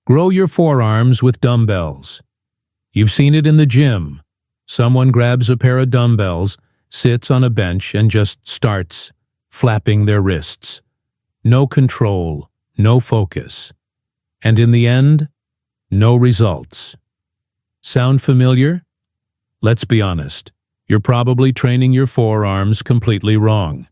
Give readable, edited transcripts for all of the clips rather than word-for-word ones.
Grow your forearms with dumbbells. You've seen it in the gym. Someone grabs a pair of dumbbells, sits on a bench, and just starts flapping their wrists. No control, no focus. And in the end, no results. Sound familiar? Let's be honest. You're probably training your forearms completely wrong.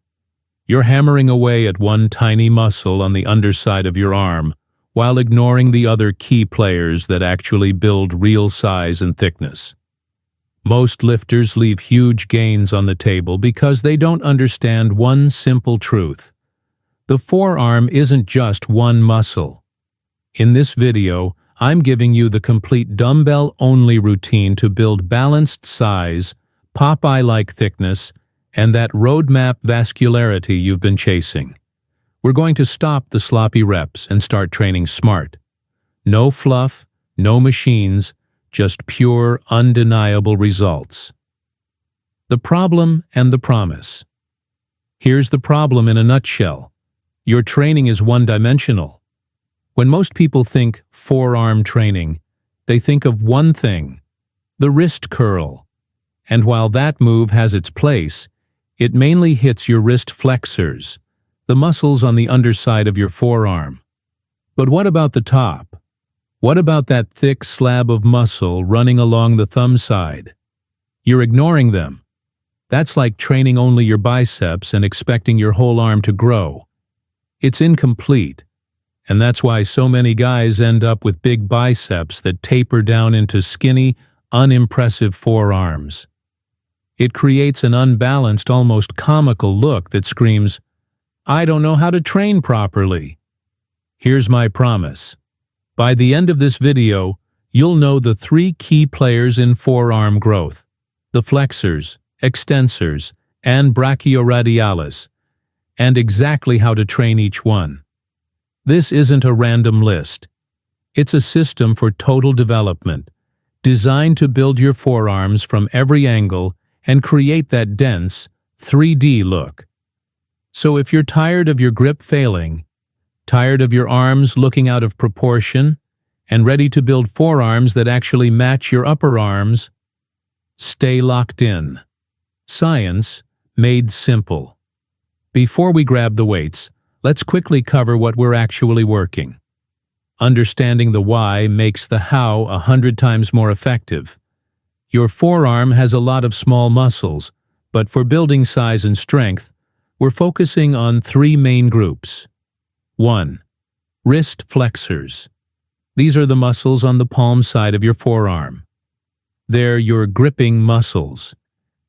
You're hammering away at one tiny muscle on the underside of your arm, while ignoring the other key players that actually build real size and thickness. Most lifters leave huge gains on the table because they don't understand one simple truth. The forearm isn't just one muscle. In this video, I'm giving you the complete dumbbell-only routine to build balanced size, Popeye-like thickness, and that roadmap vascularity you've been chasing. We're going to stop the sloppy reps and start training smart. No fluff, no machines, just pure, undeniable results. The problem and the promise. Here's the problem in a nutshell. Your training is one-dimensional. When most people think forearm training, they think of one thing, the wrist curl. And while that move has its place, it mainly hits your wrist flexors, the muscles on the underside of your forearm. But what about the top? What about that thick slab of muscle running along the thumb side? You're ignoring them. That's like training only your biceps and expecting your whole arm to grow. It's incomplete, and that's why so many guys end up with big biceps that taper down into skinny, unimpressive forearms. It creates an unbalanced, almost comical look that screams, "I don't know how to train properly." Here's my promise. By the end of this video, you'll know the 3 key players in forearm growth, the flexors, extensors, and brachioradialis, and exactly how to train each one. This isn't a random list. It's a system for total development, designed to build your forearms from every angle and create that dense, 3D look. So if you're tired of your grip failing, tired of your arms looking out of proportion, and ready to build forearms that actually match your upper arms, stay locked in. Science made simple. Before we grab the weights, let's quickly cover what we're actually working. Understanding the why makes the how 100 times more effective. Your forearm has a lot of small muscles, but for building size and strength, we're focusing on 3 main groups. 1. Wrist flexors. These are the muscles on the palm side of your forearm. They're your gripping muscles,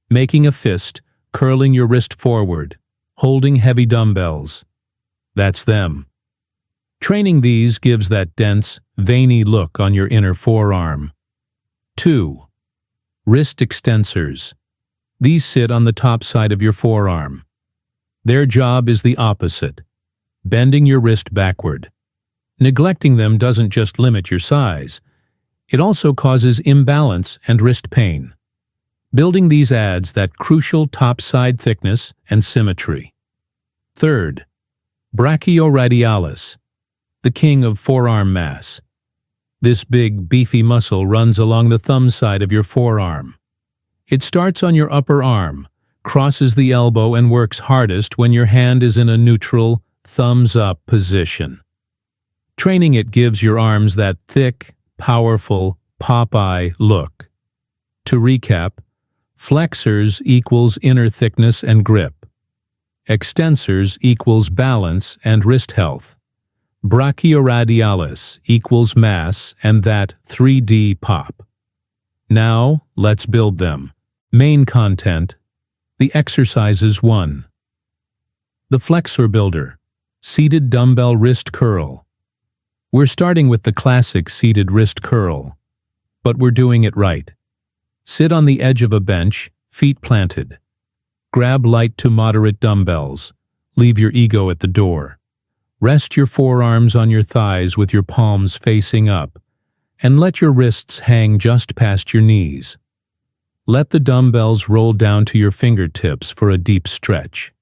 making a fist, curling your wrist forward, holding heavy dumbbells. That's them. Training these gives that dense, veiny look on your inner forearm. 2. Wrist extensors. These sit on the top side of your forearm. Their job is the opposite, bending your wrist backward. Neglecting them doesn't just limit your size, it also causes imbalance and wrist pain. Building these adds that crucial top side thickness and symmetry. 3. Brachioradialis, the king of forearm mass. This big, beefy muscle runs along the thumb side of your forearm. It starts on your upper arm, crosses the elbow, and works hardest when your hand is in a neutral, thumbs-up position. Training it gives your arms that thick, powerful, Popeye look. To recap, flexors equals inner thickness and grip. Extensors equals balance and wrist health. Brachioradialis equals mass and that 3D pop. Now, let's build them. Main content. The exercises 1. The Flexor Builder. Seated dumbbell wrist curl. We're starting with the classic seated wrist curl, but we're doing it right. Sit on the edge of a bench, feet planted. Grab light to moderate dumbbells. Leave your ego at the door. Rest your forearms on your thighs with your palms facing up, and let your wrists hang just past your knees. Let the dumbbells roll down to your fingertips for a deep stretch.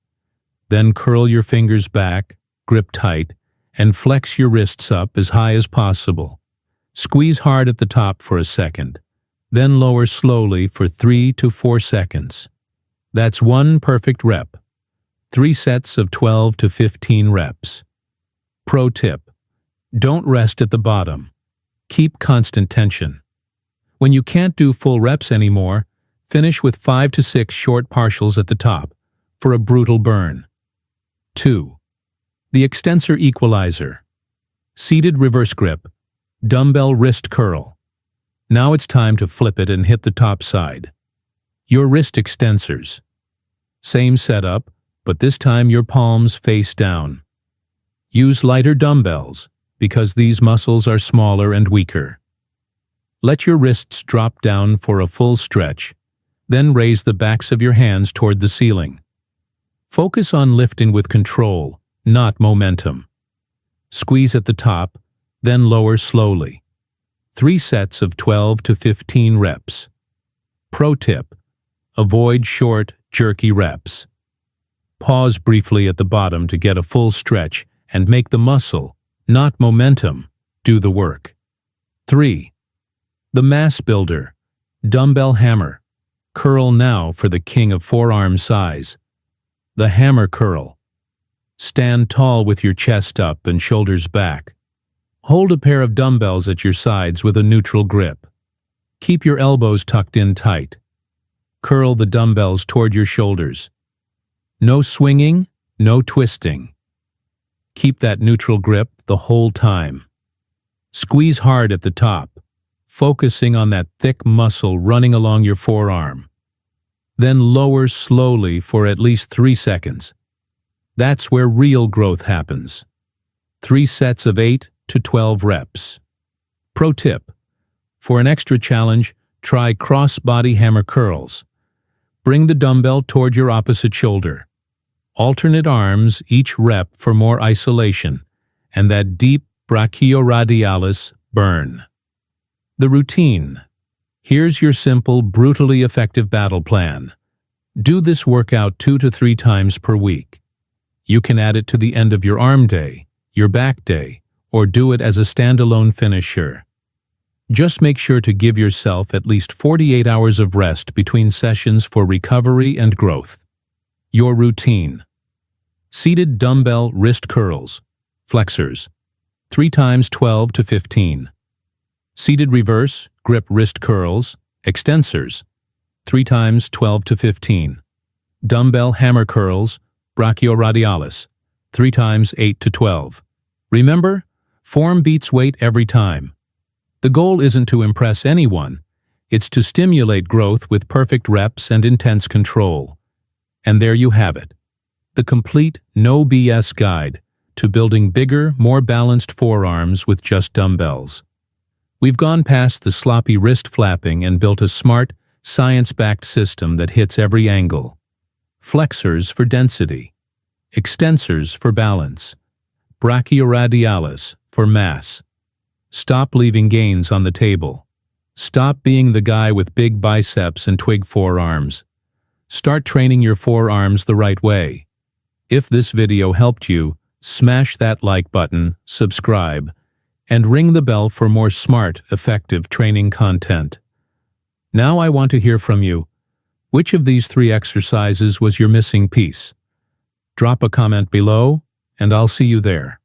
Then curl your fingers back, grip tight, and flex your wrists up as high as possible. Squeeze hard at the top for a second, then lower slowly for 3 to 4 seconds. That's one perfect rep. 3 sets of 12 to 15 reps. Pro tip: don't rest at the bottom. Keep constant tension. When you can't do full reps anymore, finish with 5 to 6 short partials at the top for a brutal burn. 2. The Extensor Equalizer. Seated reverse grip, dumbbell wrist curl. Now it's time to flip it and hit the top side. Your wrist extensors. Same setup, but this time your palms face down. Use lighter dumbbells because these muscles are smaller and weaker. Let your wrists drop down for a full stretch, then raise the backs of your hands toward the ceiling. Focus on lifting with control, not momentum. Squeeze at the top, then lower slowly. 3 sets of 12 to 15 reps. Pro tip: avoid short, jerky reps. Pause briefly at the bottom to get a full stretch and make the muscle, not momentum, do the work. 3. The Mass Builder. Dumbbell hammer. Curl now for the king of forearm size. The hammer curl. Stand tall with your chest up and shoulders back. Hold a pair of dumbbells at your sides with a neutral grip. Keep your elbows tucked in tight. Curl the dumbbells toward your shoulders. No swinging, no twisting. Keep that neutral grip the whole time. Squeeze hard at the top, focusing on that thick muscle running along your forearm. Then lower slowly for at least 3 seconds. That's where real growth happens. 3 sets of 8 to 12 reps. Pro tip: for an extra challenge, try cross-body hammer curls. Bring the dumbbell toward your opposite shoulder. Alternate arms each rep for more isolation and that deep brachioradialis burn. The routine. Here's your simple, brutally effective battle plan. Do this workout 2 to 3 times per week. You can add it to the end of your arm day, your back day, or do it as a standalone finisher. Just make sure to give yourself at least 48 hours of rest between sessions for recovery and growth. Your routine. Seated dumbbell wrist curls, flexors, 3 times 12 to 15. Seated reverse grip wrist curls, extensors, 3 times 12 to 15. Dumbbell hammer curls, brachioradialis, 3 times 8 to 12. Remember, form beats weight every time. The goal isn't to impress anyone, it's to stimulate growth with perfect reps and intense control. And there you have it, the complete no BS guide to building bigger, more balanced forearms with just dumbbells. We've gone past the sloppy wrist flapping and built a smart, science-backed system that hits every angle. Flexors for density, extensors for balance, brachioradialis for mass. Stop leaving gains on the table. Stop being the guy with big biceps and twig forearms. Start training your forearms the right way. If this video helped you, smash that like button, subscribe, and ring the bell for more smart, effective training content. Now I want to hear from you. Which of these 3 exercises was your missing piece? Drop a comment below, and I'll see you there.